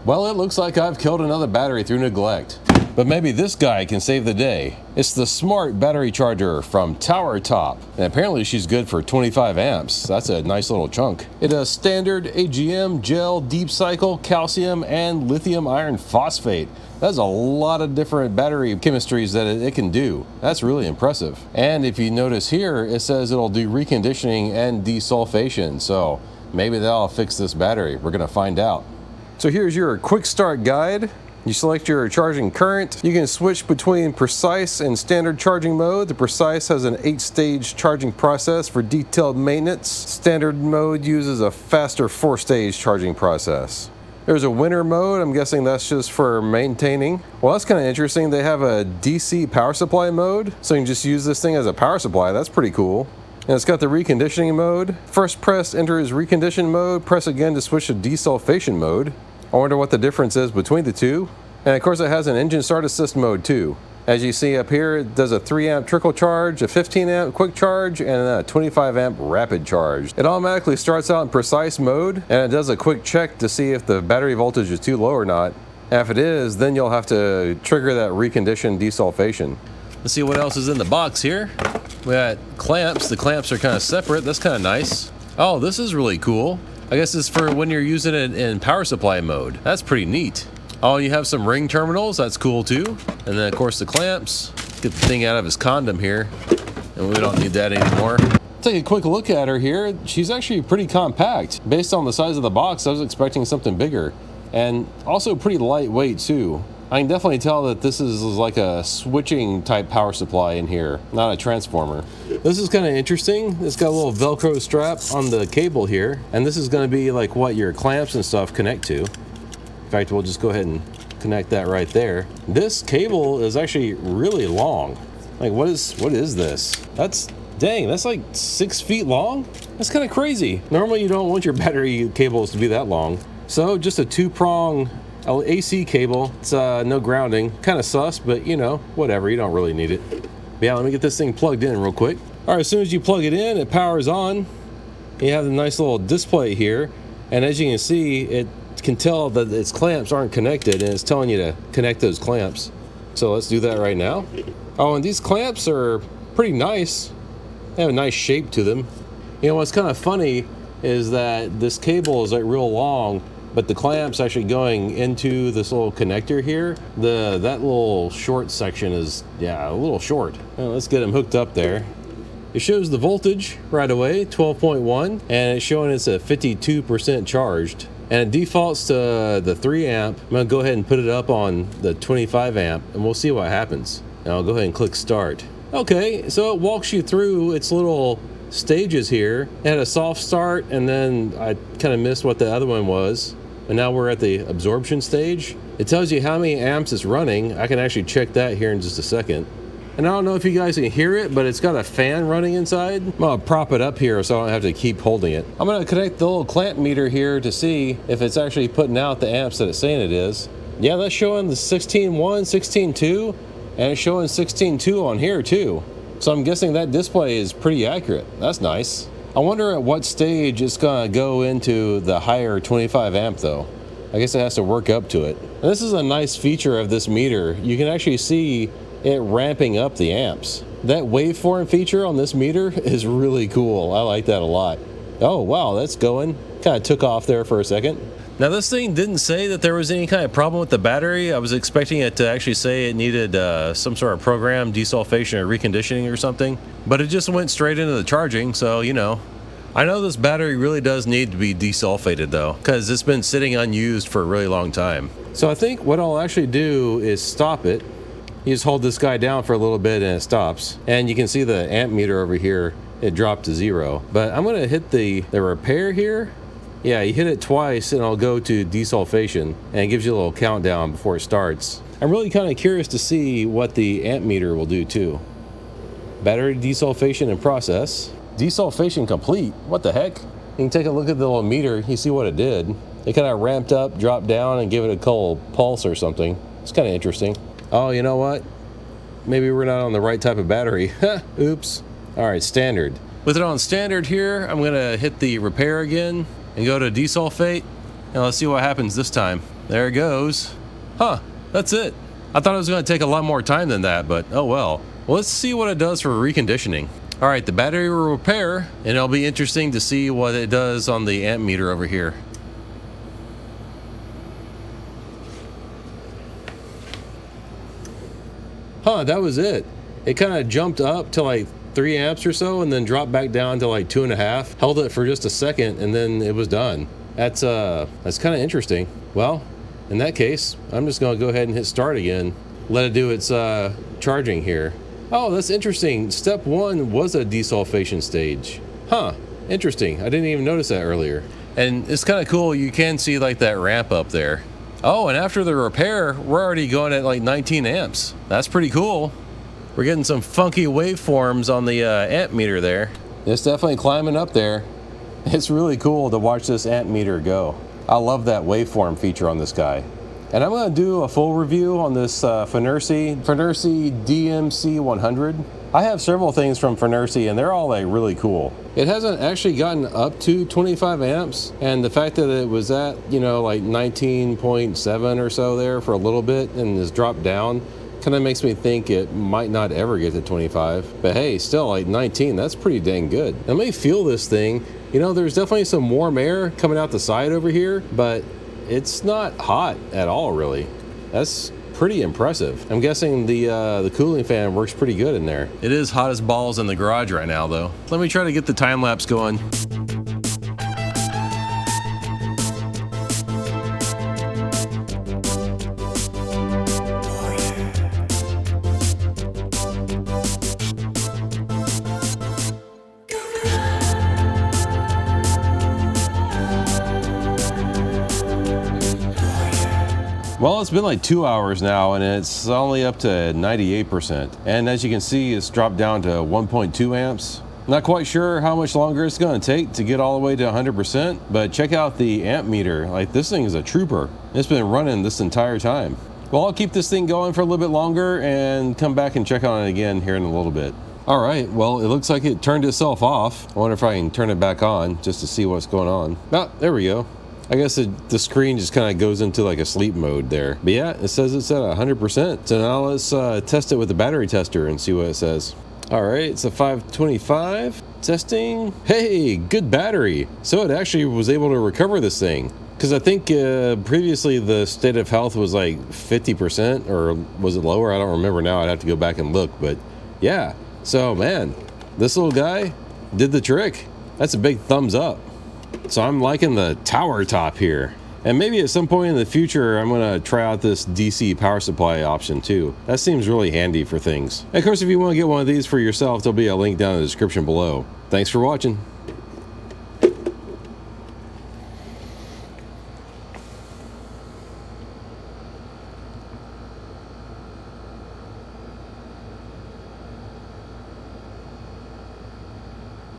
Well, it looks like I've killed another battery through neglect. But maybe this guy can save the day. It's the smart battery charger from TowerTop. And apparently she's good for 25 amps. That's a nice little chunk. It does standard AGM, gel, deep cycle, calcium, and lithium iron phosphate. That's a lot of different battery chemistries that it can do. That's really impressive. And if you notice here, it says it'll do reconditioning and desulfation. So maybe that'll fix this battery. We're gonna find out. So here's your quick start guide. You select your charging current. You can switch between precise and standard charging mode. The precise has an 8-stage charging process for detailed maintenance. Standard mode uses a faster 4-stage charging process. There's a winter mode. I'm guessing that's just for maintaining. Well, that's kind of interesting. They have a DC power supply mode, so you can just use this thing as a power supply. That's pretty cool. And it's got the reconditioning mode. First press enters recondition mode. Press again to switch to desulfation mode. I wonder what the difference is between the two. And of course it has an engine start assist mode too. As you see up here, it does a 3 amp trickle charge, a 15 amp quick charge, and a 25 amp rapid charge. It automatically starts out in precise mode, and it does a quick check to see if the battery voltage is too low or not. And if it is, then you'll have to trigger that reconditioned desulfation. Let's see what else is in the box here. We got clamps. The clamps are kind of separate. That's kind of nice. Oh, this is really cool. I guess it's for when you're using it in power supply mode. That's pretty neat. Oh, you have some ring terminals. That's cool too. And then of course the clamps. Get the thing out of his condom here. And we don't need that anymore. Take a quick look at her here. She's actually pretty compact. Based on the size of the box, I was expecting something bigger. And also pretty lightweight too. I can definitely tell that this is like a switching type power supply in here, not a transformer. This is kind of interesting. It's got a little Velcro strap on the cable here, and this is going to be like what your clamps and stuff connect to. In fact, we'll just go ahead and connect that right there. This cable is actually really long. Like, what is this? Dang, that's like 6 feet long? That's kind of crazy. Normally you don't want your battery cables to be that long. So just a 2-prong AC cable. It's no grounding. Kind of sus, but you know, whatever. You don't really need it. But yeah, let me get this thing plugged in real quick. All right, as soon as you plug it in, it powers on. You have a nice little display here, and as you can see, it can tell that its clamps aren't connected, and it's telling you to connect those clamps. So let's do that right now. Oh, and these clamps are pretty nice. They have a nice shape to them. You know, what's kind of funny is that this cable is like real long, but the clamp's actually going into this little connector here. That little short section is, yeah, a little short. Well, let's get them hooked up there. It shows the voltage right away, 12.1, and it's showing it's a 52% charged. And it defaults to the 3 amp. I'm gonna go ahead and put it up on the 25 amp, and we'll see what happens. And I'll go ahead and click start. Okay, so it walks you through its little stages here. It had a soft start, and then I kind of missed what the other one was. And now we're at the absorption stage. It tells you how many amps it's running. I can actually check that here in just a second. And I don't know if you guys can hear it, but it's got a fan running inside. I'm gonna prop it up here so I don't have to keep holding it. I'm gonna connect the little clamp meter here to see if it's actually putting out the amps that it's saying it is. Yeah, that's showing the 16.1, 16.2, and it's showing 16.2 on here too. So I'm guessing that display is pretty accurate. That's nice. I wonder at what stage it's gonna go into the higher 25 amp though. I guess it has to work up to it. And this is a nice feature of this meter. You can actually see it ramping up the amps. That waveform feature on this meter is really cool. I like that a lot. Oh wow, that's going. Kind of took off there for a second. Now this thing didn't say that there was any kind of problem with the battery. I was expecting it to actually say it needed some sort of program, desulfation or reconditioning or something, but it just went straight into the charging, so you know. I know this battery really does need to be desulfated though, because it's been sitting unused for a really long time. So I think what I'll actually do is stop it. You just hold this guy down for a little bit and it stops. And you can see the amp meter over here, it dropped to 0. But I'm gonna hit the repair here. Yeah, you hit it twice and it'll go to desulfation, and it gives you a little countdown before it starts. I'm really kind of curious to see what the amp meter will do too. Battery desulfation in process. Desulfation complete. What the heck? You can take a look at the little meter, you see what it did. It kind of ramped up, dropped down, and gave it a cold pulse or something. It's kind of interesting. Oh, you know what? Maybe we're not on the right type of battery. Oops. All right, standard. With it on standard here, I'm gonna hit the repair again and go to desulfate, and let's see what happens this time. There it goes. Huh, that's it. I thought it was going to take a lot more time than that, but oh well. Well, let's see what it does for reconditioning. All right, the battery will repair, and it'll be interesting to see what it does on the amp meter over here. Huh, that was it. It kind of jumped up to like 3 amps or so and then dropped back down to like 2.5. Held it for just a second and then it was done. That's kind of interesting. Well, in that case, I'm just gonna go ahead and hit start again. Let it do its charging here. Oh, that's interesting. Step 1 was a desulfation stage. Huh, interesting. I didn't even notice that earlier. And it's kind of cool, you can see like that ramp up there. Oh, and after the repair, we're already going at like 19 amps. That's pretty cool. We're getting some funky waveforms on the amp meter there. It's definitely climbing up there. It's really cool to watch this amp meter go. I love that waveform feature on this guy. And I'm going to do a full review on this Finersi DMC 100. I have several things from Finersi and they're all like really cool. It hasn't actually gotten up to 25 amps, and the fact that it was at, you know, like 19.7 or so there for a little bit and has dropped down kind of makes me think it might not ever get to 25. But hey, still like 19, that's pretty dang good. Let me feel this thing. You know, there's definitely some warm air coming out the side over here, but it's not hot at all really. That's pretty impressive. I'm guessing the cooling fan works pretty good in there. It is hot as balls in the garage right now though. Let me try to get the time lapse going. Well, it's been like 2 hours now and it's only up to 98%. And as you can see, it's dropped down to 1.2 amps. Not quite sure how much longer it's going to take to get all the way to 100%, but check out the amp meter. Like, this thing is a trooper. It's been running this entire time. Well, I'll keep this thing going for a little bit longer and come back and check on it again here in a little bit. All right, well, it looks like it turned itself off. I wonder if I can turn it back on just to see what's going on. Oh, there we go. I guess the screen just kind of goes into like a sleep mode there. But yeah, it says it's at 100%. So now let's test it with the battery tester and see what it says. All right, it's a 525. Testing. Hey, good battery. So it actually was able to recover this thing. Because I think previously the state of health was like 50%, or was it lower? I don't remember now. I'd have to go back and look. But yeah, so man, this little guy did the trick. That's a big thumbs up. So I'm liking the TowerTop here. And maybe at some point in the future, I'm gonna try out this DC power supply option too. That seems really handy for things. And of course, if you wanna get one of these for yourself, there'll be a link down in the description below. Thanks for watching.